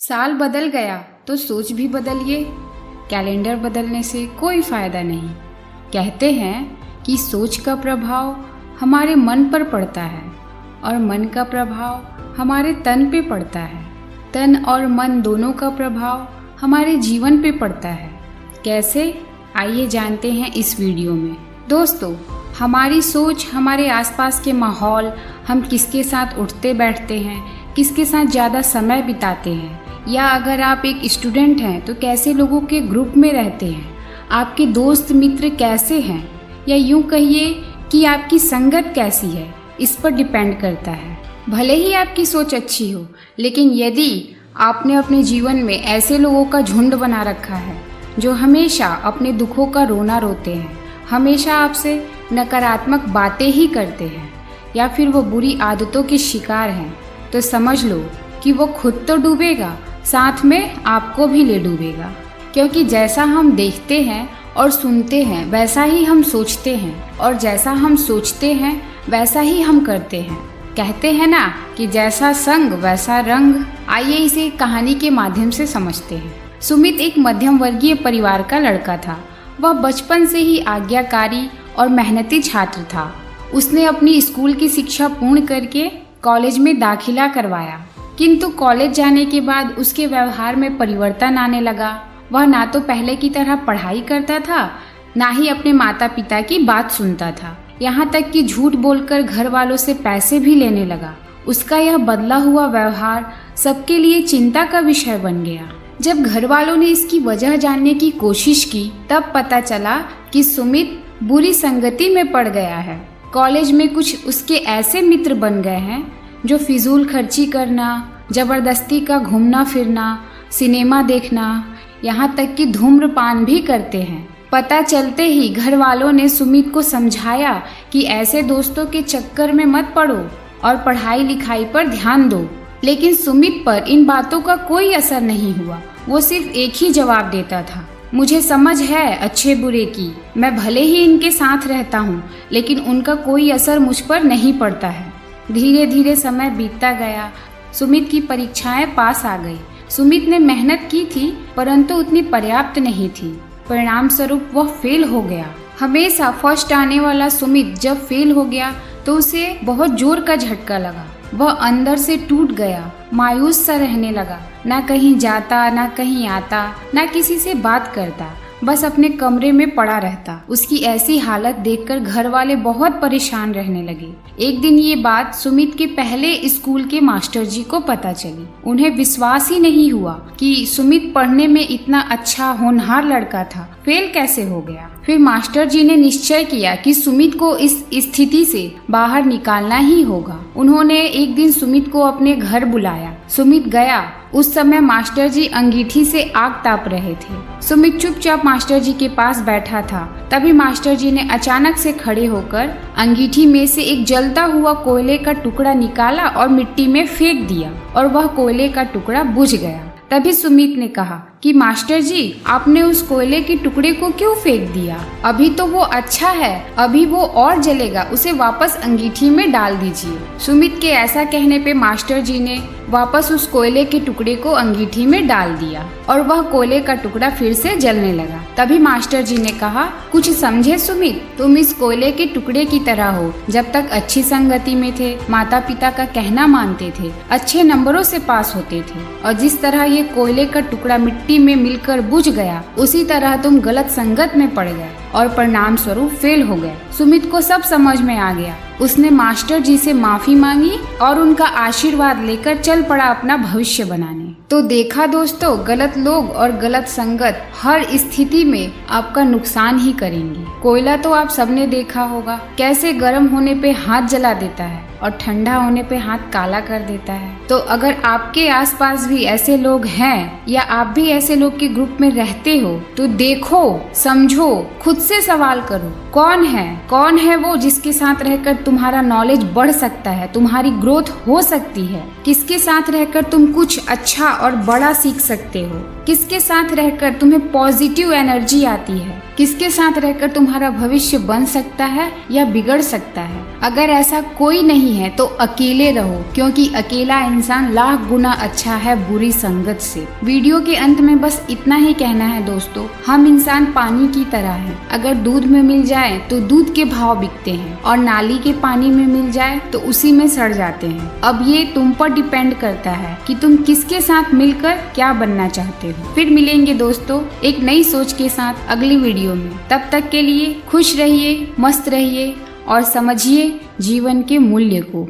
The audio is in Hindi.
साल बदल गया तो सोच भी बदलिए। कैलेंडर बदलने से कोई फ़ायदा नहीं। कहते हैं कि सोच का प्रभाव हमारे मन पर पड़ता है और मन का प्रभाव हमारे तन पे पड़ता है। तन और मन दोनों का प्रभाव हमारे जीवन पे पड़ता है। कैसे? आइए जानते हैं इस वीडियो में। दोस्तों, हमारी सोच हमारे आसपास के माहौल, हम किसके साथ उठते बैठते हैं, किसके साथ ज़्यादा समय बिताते हैं, या अगर आप एक स्टूडेंट हैं तो कैसे लोगों के ग्रुप में रहते हैं, आपके दोस्त मित्र कैसे हैं, या यूँ कहिए कि आपकी संगत कैसी है, इस पर डिपेंड करता है। भले ही आपकी सोच अच्छी हो, लेकिन यदि आपने अपने जीवन में ऐसे लोगों का झुंड बना रखा है जो हमेशा अपने दुखों का रोना रोते हैं, हमेशा आपसे नकारात्मक बातें ही करते हैं, या फिर वो बुरी आदतों के शिकार हैं, तो समझ लो कि वो खुद तो डूबेगा, साथ में आपको भी ले डूबेगा। क्योंकि जैसा हम देखते हैं और सुनते हैं वैसा ही हम सोचते हैं, और जैसा हम सोचते हैं वैसा ही हम करते हैं। कहते हैं ना कि जैसा संग वैसा रंग। आइए इसे कहानी के माध्यम से समझते हैं। सुमित एक मध्यम वर्गीय परिवार का लड़का था। वह बचपन से ही आज्ञाकारी और मेहनती छात्र था। उसने अपनी स्कूल की शिक्षा पूर्ण करके कॉलेज में दाखिला करवाया, किंतु कॉलेज जाने के बाद उसके व्यवहार में परिवर्तन आने लगा। वह ना तो पहले की तरह पढ़ाई करता था, ना ही अपने माता पिता की बात सुनता था। यहाँ तक कि झूठ बोलकर घर वालों से पैसे भी लेने लगा। उसका यह बदला हुआ व्यवहार सबके लिए चिंता का विषय बन गया। जब घर वालों ने इसकी वजह जानने की कोशिश की, तब पता चला कि सुमित बुरी संगति में पड़ गया है। कॉलेज में कुछ उसके ऐसे मित्र बन गए हैं जो फिजूल खर्ची करना, जबरदस्ती का घूमना फिरना, सिनेमा देखना, यहाँ तक कि धूम्रपान भी करते हैं। पता चलते ही घर वालों ने सुमित को समझाया कि ऐसे दोस्तों के चक्कर में मत पड़ो और पढ़ाई लिखाई पर ध्यान दो। लेकिन सुमित पर इन बातों का कोई असर नहीं हुआ। वो सिर्फ एक ही जवाब देता था, मुझे समझ है अच्छे बुरे की, मैं भले ही इनके साथ रहता हूँ, लेकिन उनका कोई असर मुझ पर नहीं पड़ता है। धीरे धीरे समय बीतता गया। सुमित की परीक्षाएं पास आ गई। सुमित ने मेहनत की थी, परंतु उतनी पर्याप्त नहीं थी। परिणाम स्वरूप वह फेल हो गया। हमेशा फर्स्ट आने वाला सुमित जब फेल हो गया तो उसे बहुत जोर का झटका लगा। वह अंदर से टूट गया, मायूस सा रहने लगा। ना कहीं जाता, ना कहीं आता, ना किसी से बात करता, बस अपने कमरे में पड़ा रहता। उसकी ऐसी हालत देखकर घर वाले बहुत परेशान रहने लगे। एक दिन ये बात सुमित के पहले स्कूल के मास्टर जी को पता चली। उन्हें विश्वास ही नहीं हुआ कि सुमित पढ़ने में इतना अच्छा होनहार लड़का था, फेल कैसे हो गया। फिर मास्टर जी ने निश्चय किया कि सुमित को इस स्थिति से बाहर निकालना ही होगा। उन्होंने एक दिन सुमित को अपने घर बुलाया। सुमित गया। उस समय मास्टर जी अंगीठी से आग ताप रहे थे। सुमित चुपचाप मास्टर जी के पास बैठा था। तभी मास्टर जी ने अचानक से खड़े होकर अंगीठी में से एक जलता हुआ कोयले का टुकड़ा निकाला और मिट्टी में फेंक दिया, और वह कोयले का टुकड़ा बुझ गया। तभी सुमित ने कहा कि मास्टर जी, आपने उस कोयले के टुकड़े को क्यों फेंक दिया? अभी तो वो अच्छा है, अभी वो और जलेगा, उसे वापस अंगीठी में डाल दीजिए। सुमित के ऐसा कहने पे मास्टर जी ने वापस उस कोयले के टुकड़े को अंगीठी में डाल दिया, और वह कोयले का टुकड़ा फिर से जलने लगा। तभी मास्टर जी ने कहा, कुछ समझे सुमित, तुम इस कोयले के टुकड़े की तरह हो। जब तक अच्छी संगति में थे, माता पिता का कहना मानते थे, अच्छे नंबरों से पास होते थे, और जिस तरह ये कोयले का टुकड़ा मिट्टी में मिलकर बुझ गया, उसी तरह तुम गलत संगत में पड़ गए और परिणाम स्वरूप फेल हो गए। सुमित को सब समझ में आ गया। उसने मास्टर जी से माफी मांगी और उनका आशीर्वाद लेकर चल पड़ा अपना भविष्य बनाने। तो देखा दोस्तों, गलत लोग और गलत संगत हर स्थिति में आपका नुकसान ही करेंगे। कोयला तो आप सबने देखा होगा, कैसे गर्म होने पे हाथ जला देता है और ठंडा होने पे हाथ काला कर देता है। तो अगर आपके आसपास भी ऐसे लोग हैं, या आप भी ऐसे लोग के ग्रुप में रहते हो, तो देखो, समझो, खुद से सवाल करो, कौन है वो जिसके साथ रहकर तुम्हारा नॉलेज बढ़ सकता है, तुम्हारी ग्रोथ हो सकती है, किसके साथ रहकर तुम कुछ अच्छा और बड़ा सीख सकते हो। किसके साथ रहकर तुम्हें पॉजिटिव एनर्जी आती है, किसके साथ रहकर तुम्हारा भविष्य बन सकता है या बिगड़ सकता है। अगर ऐसा कोई नहीं है तो अकेले रहो, क्योंकि अकेला इंसान लाख गुना अच्छा है बुरी संगत से। वीडियो के अंत में बस इतना ही कहना है दोस्तों, हम इंसान पानी की तरह हैं। अगर दूध में मिल जाए तो दूध के भाव बिकते हैं और नाली के पानी में मिल जाए तो उसी में सड़ जाते हैं। अब ये तुम पर डिपेंड करता है कि तुम किसके साथ मिलकर क्या बनना चाहते हो। फिर मिलेंगे दोस्तों एक नई सोच के साथ अगली वीडियो में। तब तक के लिए खुश रहिए, मस्त रहिए और समझिए जीवन के मूल्य को।